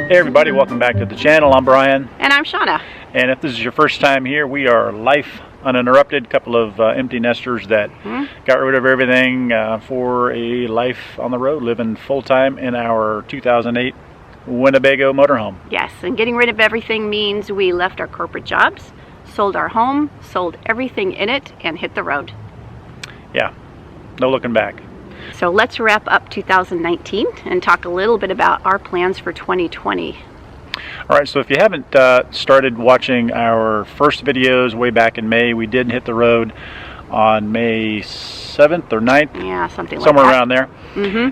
Hey everybody, welcome back to the channel. I'm Brian. And I'm Shauna. And if this is your first time here, we are Life Uninterrupted, a couple of empty nesters that got rid of everything for a life on the road, living full-time in our 2008 Winnebago motorhome. Yes, and getting rid of everything means we left our corporate jobs, sold our home, sold everything in it, and hit the road. Yeah, no looking back. So let's wrap up 2019 and talk a little bit about our plans for 2020. All right, so if you haven't started watching our first videos way back in May, we did hit the road on May 7th or 9th. Yeah, something like that. Somewhere around there.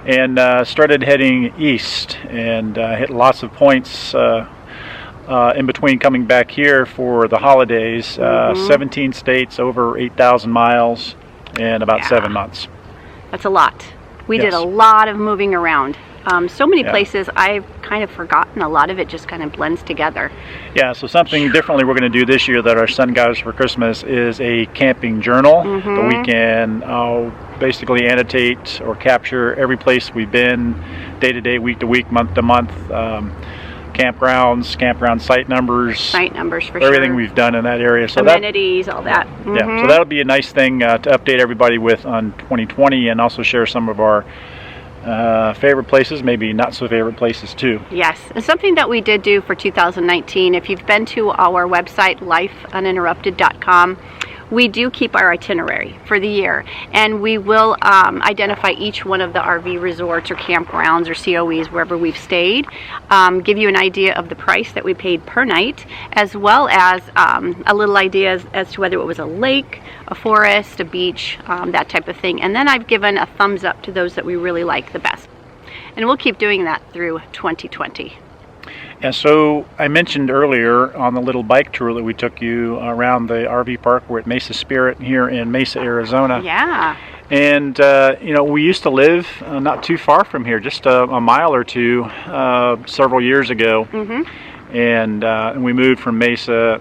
And started heading east and hit lots of points in between coming back here for the holidays. 17 states, over 8,000 miles in about 7 months. That's a lot. We did a lot of moving around. So many places I've kind of forgotten. A lot of it just kind of blends together. Yeah, so something differently we're going to do this year that our son got us for Christmas is a camping journal that we can basically annotate or capture every place we've been, day to day, week to week, month to month, campgrounds, campground site numbers for everything we've done in that area. So amenities, all that. Yeah, so that'll be a nice thing to update everybody with on 2020, and also share some of our favorite places, maybe not so favorite places too. Yes, and something that we did do for 2019, if you've been to our website lifeuninterrupted.com, we do keep our itinerary for the year, and we will identify each one of the RV resorts or campgrounds or COEs wherever we've stayed, give you an idea of the price that we paid per night, as well as a little idea as to whether it was a lake, a forest, a beach, that type of thing. And then I've given a thumbs up to those that we really like the best. And we'll keep doing that through 2020. Yeah, so I mentioned earlier on the little bike tour that we took you around the RV park. We're at Mesa Spirit here in Mesa, Arizona. Yeah. And, you know, we used to live not too far from here, just a mile or two several years ago. And we moved from Mesa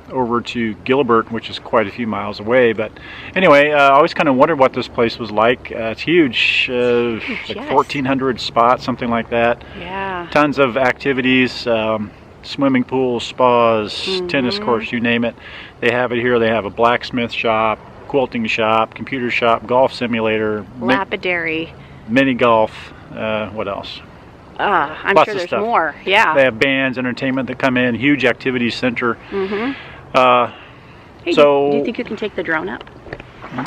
over to Gilbert, which is quite a few miles away. But anyway, I always kind of wondered what this place was like. It's huge, like 1,400 spots, something like that. Yeah. Tons of activities, swimming pools, spas, tennis courts, you name it. They have it here. They have a blacksmith shop, quilting shop, computer shop, golf simulator, lapidary, mini golf. What else? I'm sure there's more. Yeah. They have bands, entertainment that come in, huge activity center. Hey, so do you think you can take the drone up?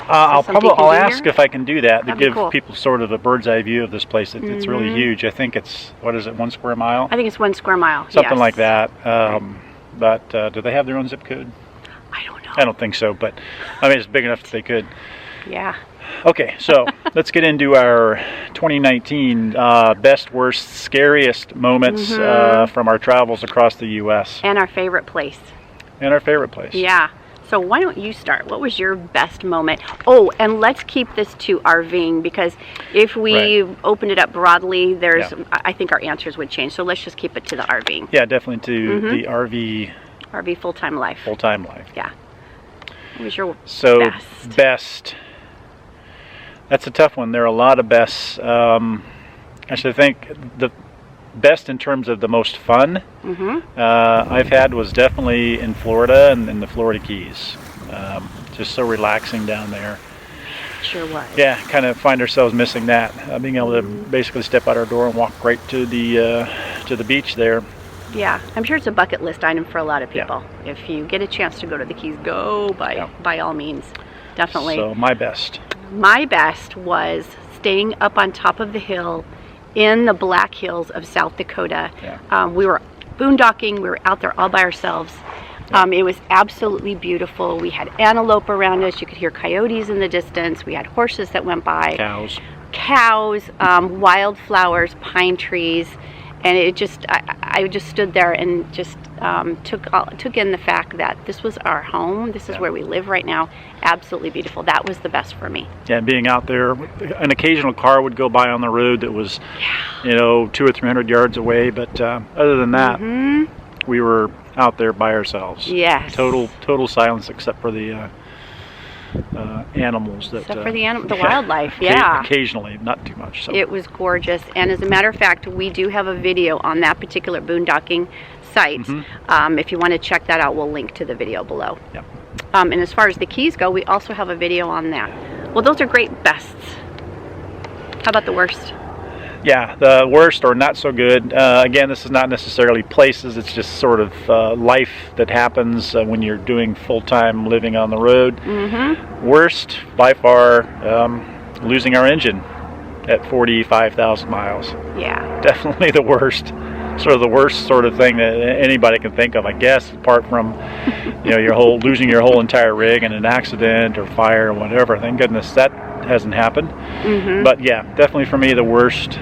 I'll ask if I can do that to give people sort of a bird's eye view of this place. It's really huge. I think it's, what is it, 1 square mile? I think it's 1 square mile. Something like that. But do they have their own zip code? I don't know. I don't think so, but I mean, it's big enough that they could. Yeah. Okay, so let's get into our 2019 best, worst, scariest moments from our travels across the U.S. And our favorite place. Yeah. So why don't you start? What was your best moment? Oh, and let's keep this to RVing, because if we open it up broadly, there's I think our answers would change. So let's just keep it to the RVing. Yeah, definitely to the RV full-time life. Full-time life. Yeah. What was your best? That's a tough one. There are a lot of bests. Actually, I think the best in terms of the most fun I've had was definitely in Florida and in the Florida Keys. Just so relaxing down there. Sure was. Yeah, kind of find ourselves missing that. Being able to basically step out our door and walk right to the beach there. Yeah, I'm sure it's a bucket list item for a lot of people. Yeah. If you get a chance to go to the Keys, go by all means. Definitely. So my best. My best was staying up on top of the hill in the Black Hills of South Dakota. Yeah. We were boondocking. We were out there all by ourselves. Yeah. It was absolutely beautiful. We had antelope around us. You could hear coyotes in the distance. We had horses that went by. Cows, wildflowers, pine trees. And it just, I just stood there and just took in the fact that this was our home. This is where we live right now. Absolutely beautiful. That was the best for me. Yeah, being out there, an occasional car would go by on the road that was, you know, 200 or 300 yards away. But other than that, we were out there by ourselves. Yes. Total silence except for the animals. That, except for the wildlife, yeah. Occasionally, not too much. So. It was gorgeous, and as a matter of fact, we do have a video on that particular boondocking site. If you want to check that out, we'll link to the video below. Yep. And as far as the keys go, we also have a video on that. Well, those are great bests. How about the worst? Yeah, the worst or not so good. Again, this is not necessarily places. It's just sort of life that happens when you're doing full-time living on the road. Worst, by far, losing our engine at 45,000 miles. Yeah. Definitely the worst. Sort of the worst sort of thing that anybody can think of, I guess, apart from, losing your whole entire rig in an accident or fire or whatever. Thank goodness that hasn't happened. But yeah, definitely for me the worst,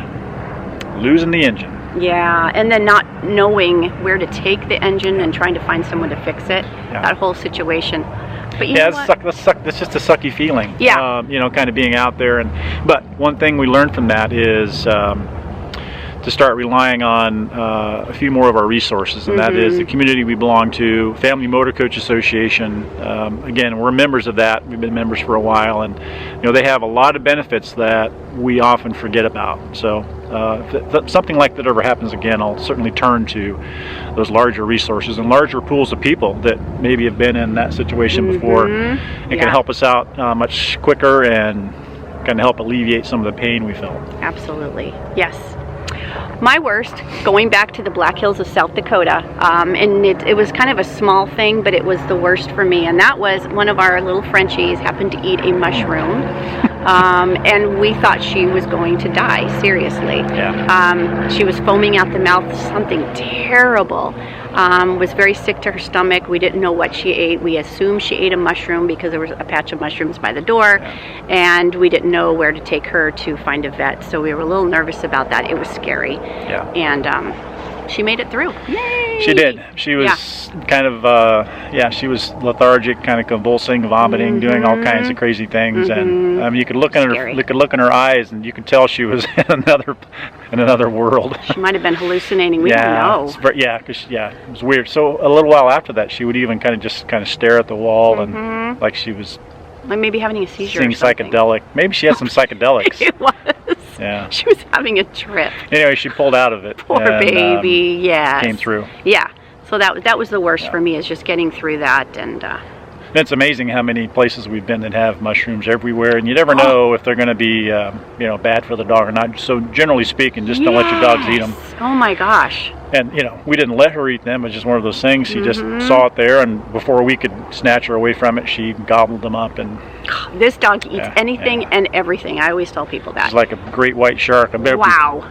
losing the engine. Yeah, and then not knowing where to take the engine and trying to find someone to fix it. That whole situation. But you know what? That's just a sucky feeling. Yeah. Kind of being out there. But one thing we learned from that is to start relying on a few more of our resources, and that is the community we belong to, Family Motor Coach Association. Again, we're members of that. We've been members for a while, and they have a lot of benefits that we often forget about. So if something like that ever happens again, I'll certainly turn to those larger resources and larger pools of people that maybe have been in that situation before and can help us out much quicker and kind of help alleviate some of the pain we felt. Absolutely, yes. My worst, going back to the Black Hills of South Dakota, and it was kind of a small thing, but it was the worst for me, and that was one of our little Frenchies happened to eat a mushroom, and we thought she was going to die, seriously. Yeah. She was foaming out the mouth, something terrible. Was very sick to her stomach. We didn't know what she ate. We assumed she ate a mushroom because there was a patch of mushrooms by the door, and we didn't know where to take her to find a vet, so we were a little nervous about that. It was scary. Yeah. And she made it through. Yay! She did. She was kind of, she was lethargic, kind of convulsing, vomiting, doing all kinds of crazy things, and you could look in her eyes, and you could tell she was in another world. She might have been hallucinating. We don't know. It was weird. So a little while after that, she would even kind of stare at the wall and like she was. Like maybe having a seizure. Seeing psychedelic. Maybe she had some psychedelics. It was. Yeah. She was having a trip. Anyway, she pulled out of it. Poor baby. Yes. Came through. Yeah. So that was the worst for me, is just getting through that. And it's amazing how many places we've been that have mushrooms everywhere, and you never know if they're going to be bad for the dog or not. So generally speaking, just don't let your dogs eat them. Oh my gosh. And we didn't let her eat them. It was just one of those things. She just saw it there, and before we could snatch her away from it, she gobbled them up. And this dog eats anything and everything. I always tell people that. It's like a great white shark. Wow.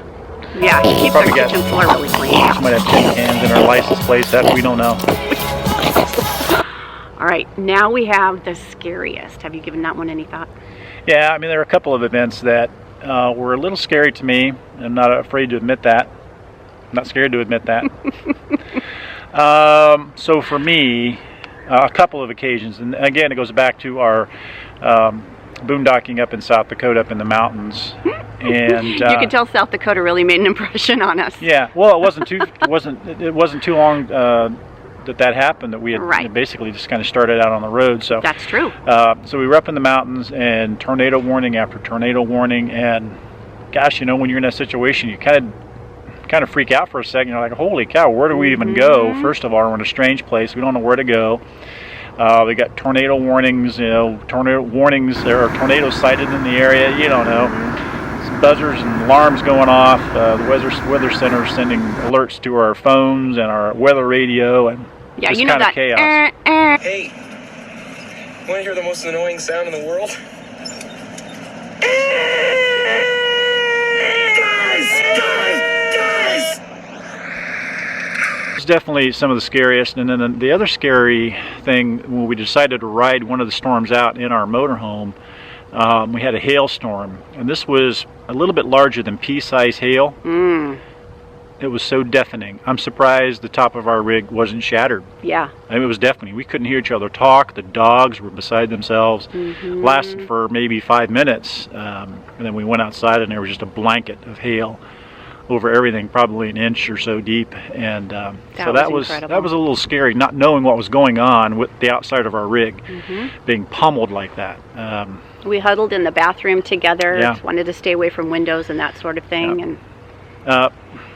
Yeah, she keeps our kitchen floor really clean. She might have tin cans in her license plate. That we don't know. All right, now we have the scariest. Have you given that one any thought? Yeah, I mean, there are a couple of events that were a little scary to me. I'm not afraid to admit that. I'm not scared to admit that. So for me, a couple of occasions, and again, it goes back to our boondocking up in South Dakota, up in the mountains. And you can tell South Dakota really made an impression on us. Yeah, well, it wasn't too long that happened, that we had basically just kind of started out on the road. So that's true. So we were up in the mountains, and tornado warning after tornado warning, and gosh, when you're in that situation, you kind of freak out for a second. You're like, holy cow, where do we even go? First of all, we're in a strange place. We don't know where to go. We got tornado warnings. Tornado warnings. There are tornadoes sighted in the area. You don't know. Some buzzers and alarms going off. The weather center sending alerts to our phones and our weather radio, and just kind of chaos. Hey, want to hear the most annoying sound in the world? It's definitely some of the scariest. And then the other scary thing, when we decided to ride one of the storms out in our motorhome, we had a hailstorm, and this was a little bit larger than pea-sized hail. It was so deafening. I'm surprised the top of our rig wasn't shattered. Yeah. I mean, it was deafening. We couldn't hear each other talk. The dogs were beside themselves. Lasted for maybe 5 minutes, and then we went outside, and there was just a blanket of hail over everything, probably an inch or so deep, and so that was a little scary, not knowing what was going on with the outside of our rig, being pummeled like that. We huddled in the bathroom together, wanted to stay away from windows and that sort of thing. And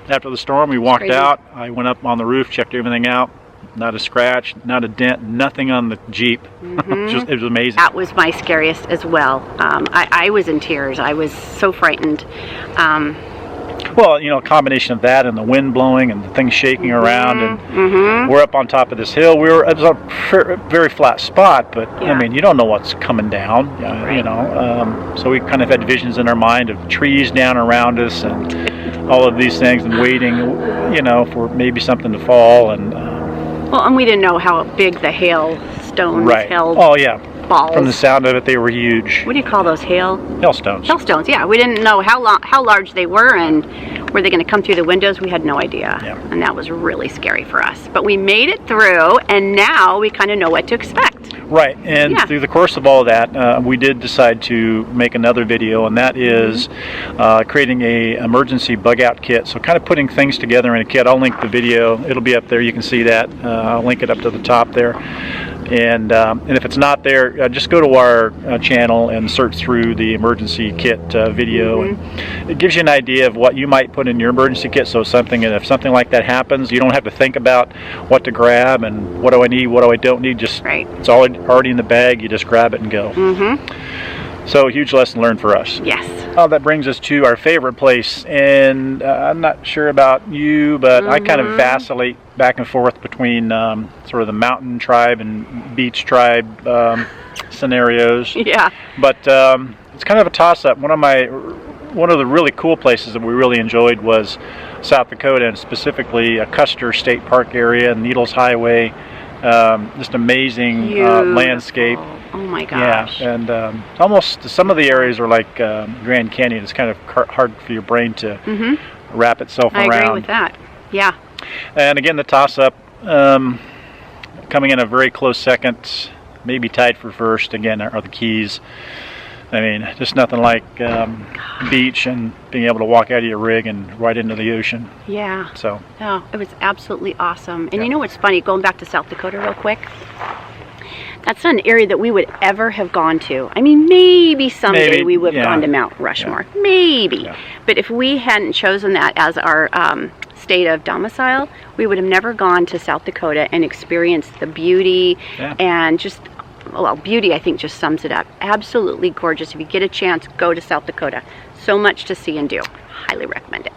after the storm, we walked out. I went up on the roof, checked everything out. Not a scratch, not a dent, nothing on the Jeep. It was amazing. That was my scariest as well. I was in tears. I was so frightened. Well, you know, a combination of that and the wind blowing and the things shaking around, and we're up on top of this hill. It was a very flat spot, but I mean, you don't know what's coming down, you know. So we kind of had visions in our mind of trees down around us and all of these things, and waiting, you know, for maybe something to fall. And well, and we didn't know how big the hailstones held. Oh yeah. Balls. From the sound of it, they were huge. What do you call those? Hailstones. Hailstones, yeah. We didn't know how large they were, and were they going to come through the windows? We had no idea. Yeah. And that was really scary for us. But we made it through, and now we kind of know what to expect. Right, and through the course of all that, we did decide to make another video, and that is creating a emergency bug out kit. So kind of putting things together in a kit. I'll link the video. It'll be up there. You can see that. I'll link it up to the top there. And if it's not there, just go to our channel and search through the emergency kit video, and it gives you an idea of what you might put in your emergency kit. So if something like that happens, you don't have to think about what to grab and what do I need, what do I don't need. Just it's already in the bag. You just grab it and go. So a huge lesson learned for us. Yes. That brings us to our favorite place, and I'm not sure about you, but I kind of vacillate back and forth between sort of the mountain tribe and beach tribe scenarios. Yeah. But it's kind of a toss-up. One of the really cool places that we really enjoyed was South Dakota, and specifically Custer State Park area and Needles Highway. Just amazing landscape. Oh my gosh. Yeah, and almost some of the areas are like Grand Canyon. It's kind of hard for your brain to wrap itself around. I agree with that. Yeah. And again, the toss-up coming in a very close second, maybe tied for first. Again, are the Keys. I mean, just nothing like beach and being able to walk out of your rig and right into the ocean. Yeah. So. Oh, it was absolutely awesome. And you know what's funny? Going back to South Dakota real quick. That's not an area that we would ever have gone to. I mean, maybe someday we would have gone to Mount Rushmore. Yeah. Maybe. Yeah. But if we hadn't chosen that as our state of domicile, we would have never gone to South Dakota and experienced the beauty and just, well, beauty I think just sums it up. Absolutely gorgeous. If you get a chance, go to South Dakota. So much to see and do. Highly recommend it.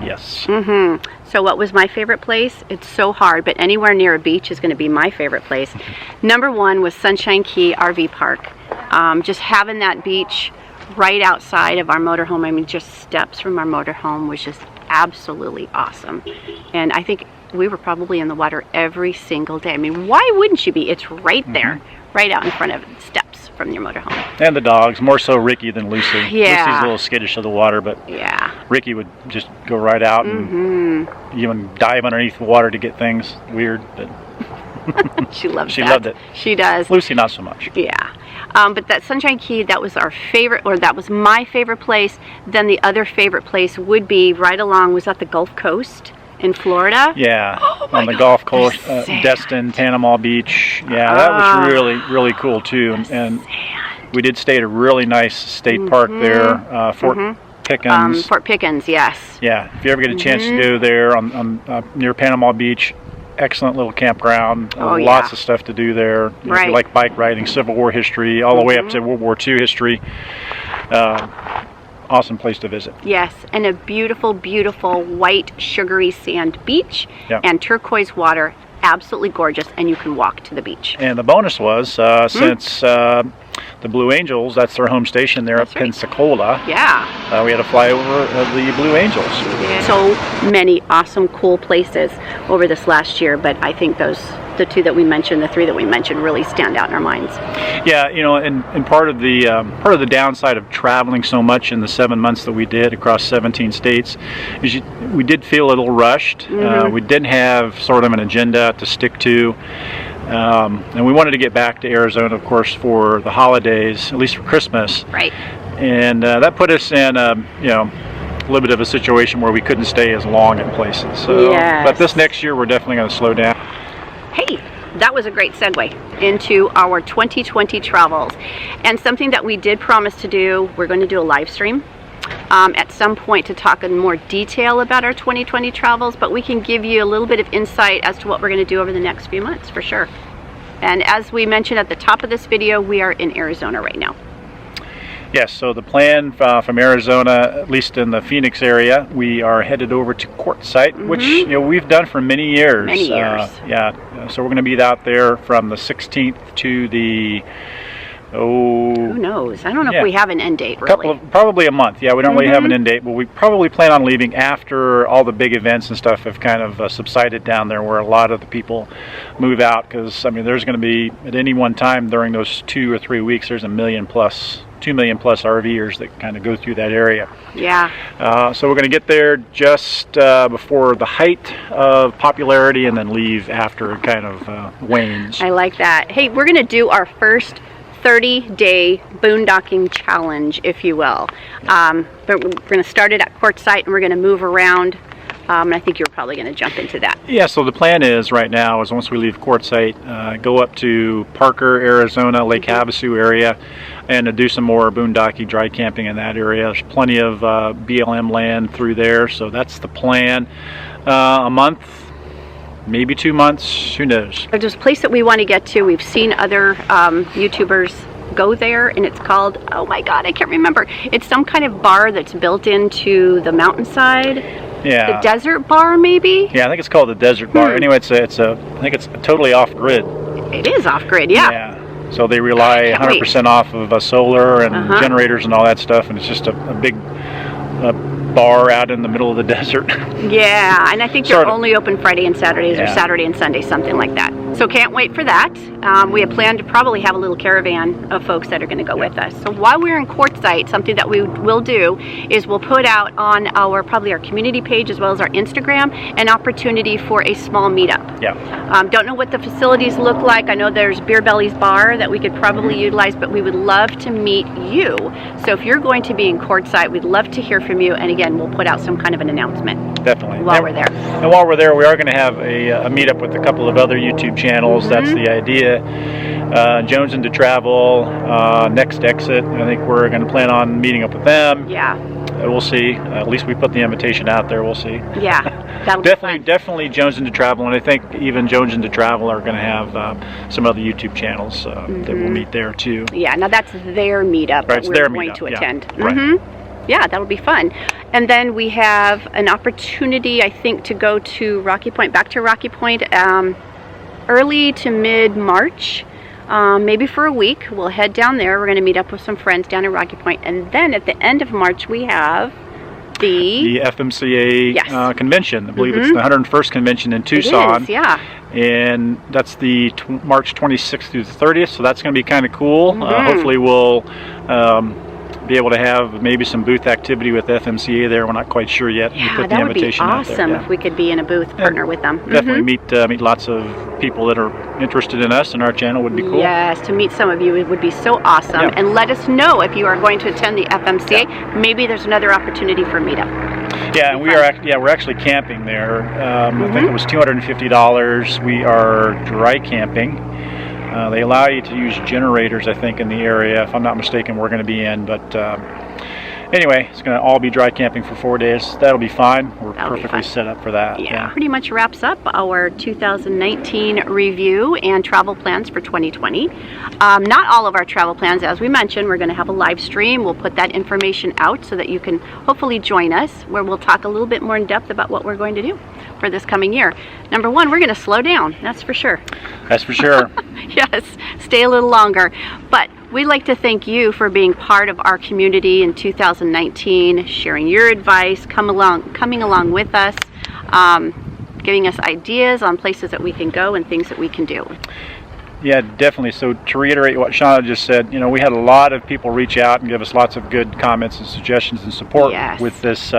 Yes. So what was my favorite place? It's so hard, but anywhere near a beach is going to be my favorite place. Number one was Sunshine Key RV Park. Just having that beach right outside of our motorhome, I mean, just steps from our motorhome was just absolutely awesome. And I think we were probably in the water every single day. I mean, why wouldn't you be? It's right there, right out in front of steps from your motorhome. And the dogs, more so Ricky than Lucy. Yeah. Lucy's a little skittish of the water, but Ricky would just go right out and even dive underneath the water to get things weird. But she loves she loved it. She does. Lucy, not so much. Yeah. But that Sunshine Key, that was our favorite, or that was my favorite place. Then the other favorite place would be right along, was that the Gulf Coast in Florida? Yeah, on the Gulf Coast, Destin, Panama Beach. Yeah, that was really, really cool too. And we did stay at a really nice state park there, Fort Pickens. Fort Pickens, yes. Yeah, if you ever get a chance to go there on near Panama Beach, excellent little campground. Lots of stuff to do there. If you like bike riding, Civil War history, all the way up to World War II history. Awesome place to visit. Yes, and a beautiful, beautiful white sugary sand beach and turquoise water. Absolutely gorgeous, and you can walk to the beach. And the bonus was, since the Blue Angels, that's their home station there at Pensacola. Yeah. We had to fly over the Blue Angels. So many awesome, cool places over this last year, but I think the two that we mentioned, the three that we mentioned, really stand out in our minds. Yeah, you know, and part of the downside of traveling so much in the 7 months that we did across 17 states is we did feel a little rushed. We didn't have sort of an agenda to stick to. And we wanted to get back to Arizona, of course, for the holidays, at least for Christmas. Right. And that put us in, little bit of a situation where we couldn't stay as long in places. So, yes. But this next year, we're definitely going to slow down. Hey, that was a great segue into our 2020 travels. And something that we did promise to do, we're going to do a live stream at some point to talk in more detail about our 2020 travels, but we can give you a little bit of insight as to what we're going to do over the next few months for sure. And as we mentioned at the top of this video, we are in Arizona right now. Yes, so the plan from Arizona, at least in the Phoenix area, we are headed over to Quartzsite, which we've done for many years. Many years. So we're going to be out there from the 16th to the who knows? I don't know if we have an end date, really. Probably a month. Yeah, we don't really have an end date, but we probably plan on leaving after all the big events and stuff have kind of subsided down there, where a lot of the people move out. Because I mean, there's going to be at any one time during those 2 or 3 weeks, there's 2 million plus RVers that kind of go through that area. Yeah. So we're going to get there just before the height of popularity, and then leave after it kind of wanes. I like that. Hey, we're going to do our first 30-day boondocking challenge, if you will. But we're going to start it at Quartzsite, and we're going to move around. And I think you're probably going to jump into that. Yeah, so the plan is right now is once we leave Quartzsite, go up to Parker, Arizona, Lake Havasu area, and do some more boondocking, dry camping in that area. There's plenty of BLM land through there, so that's the plan. A month, maybe 2 months, who knows. There's a place that we want to get to. We've seen other YouTubers go there, and it's called, oh my god, I can't remember. It's some kind of bar that's built into the mountainside. Yeah. The desert bar, maybe? Yeah, I think it's called the desert bar. Anyway, I think it's totally off-grid. It is off-grid, yeah. So they rely 100% off of solar and generators and all that stuff, and it's just a big bar out in the middle of the desert. Yeah, and I think they're only open Friday and Saturdays, or Saturday and Sunday, something like that. So can't wait for that. We have planned to probably have a little caravan of folks that are going to go with us. So while we're in Quartzsite, something that we will do is we'll put out on probably our community page as well as our Instagram an opportunity for a small meetup. Yeah. Don't know what the facilities look like. I know there's Beer Belly's bar that we could probably utilize, but we would love to meet you. So if you're going to be in Quartzsite, we'd love to hear from you. And again, we'll put out some kind of an announcement. Definitely. While we're there. And while we're there, we are going to have a meetup with a couple of other YouTube channels. That's the idea. Jones into Travel, Next Exit. I think we're going to plan on meeting up with them. Yeah. We'll see. At least we put the invitation out there. We'll see. Yeah. That'll be fun. Definitely Jones into Travel, and I think even Jones into Travel are going to have some other YouTube channels that we'll meet there too. Yeah. Now that's their meetup that we're going to attend. Right. Yeah, that'll be fun. And then we have an opportunity, I think, to go to Rocky Point, back to Rocky Point, early to mid-March, maybe for a week. We'll head down there. We're going to meet up with some friends down in Rocky Point. And then at the end of March, we have the FMCA convention. I believe it's the 101st convention in Tucson. It is, yeah. And that's the March 26th through the 30th, so that's going to be kind of cool. Hopefully we'll be able to have maybe some booth activity with FMCA there. We're not quite sure yet. Yeah, that would be awesome if we could be in a booth partner with them. Definitely meet lots of people that are interested in us and our channel would be cool. Yes, to meet some of you, it would be so awesome. Yeah. And let us know if you are going to attend the FMCA. Yeah. Maybe there's another opportunity for a meetup. Yeah, and we're actually camping there. I think it was $250. We are dry camping. They allow you to use generators, I think, in the area. If I'm not mistaken, we're going to be in. But anyway, it's going to all be dry camping for 4 days. That'll be fine. We're perfectly set up for that. Yeah, pretty much wraps up our 2019 review and travel plans for 2020. Not all of our travel plans, as we mentioned. We're going to have a live stream. We'll put that information out so that you can hopefully join us, where we'll talk a little bit more in depth about what we're going to do for this coming year. Number one, we're going to slow down. That's for sure. That's for sure. Yes, stay a little longer. But we'd like to thank you for being part of our community in 2019, sharing your advice, coming along with us, giving us ideas on places that we can go and things that we can do. Yeah, definitely. So to reiterate what Shauna just said, we had a lot of people reach out and give us lots of good comments and suggestions and support with this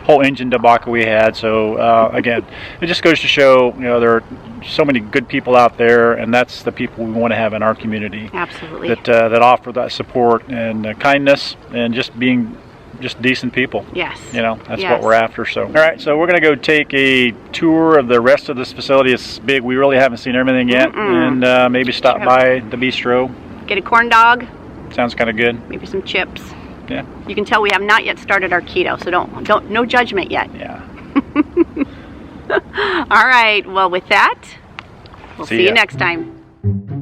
whole engine debacle we had. So again, it just goes to show, there are so many good people out there, and that's the people we want to have in our community. Absolutely. That offer that support and kindness and just being just decent people. Yes. You know, that's what we're after. So, all right, so we're going to go take a tour of the rest of this facility. It's big. We really haven't seen everything yet. And maybe stop by the bistro. Get a corn dog. Sounds kind of good. Maybe some chips. Yeah. You can tell we have not yet started our keto, so don't no judgment yet. Yeah. All right. Well, with that, we'll see you ya. next time.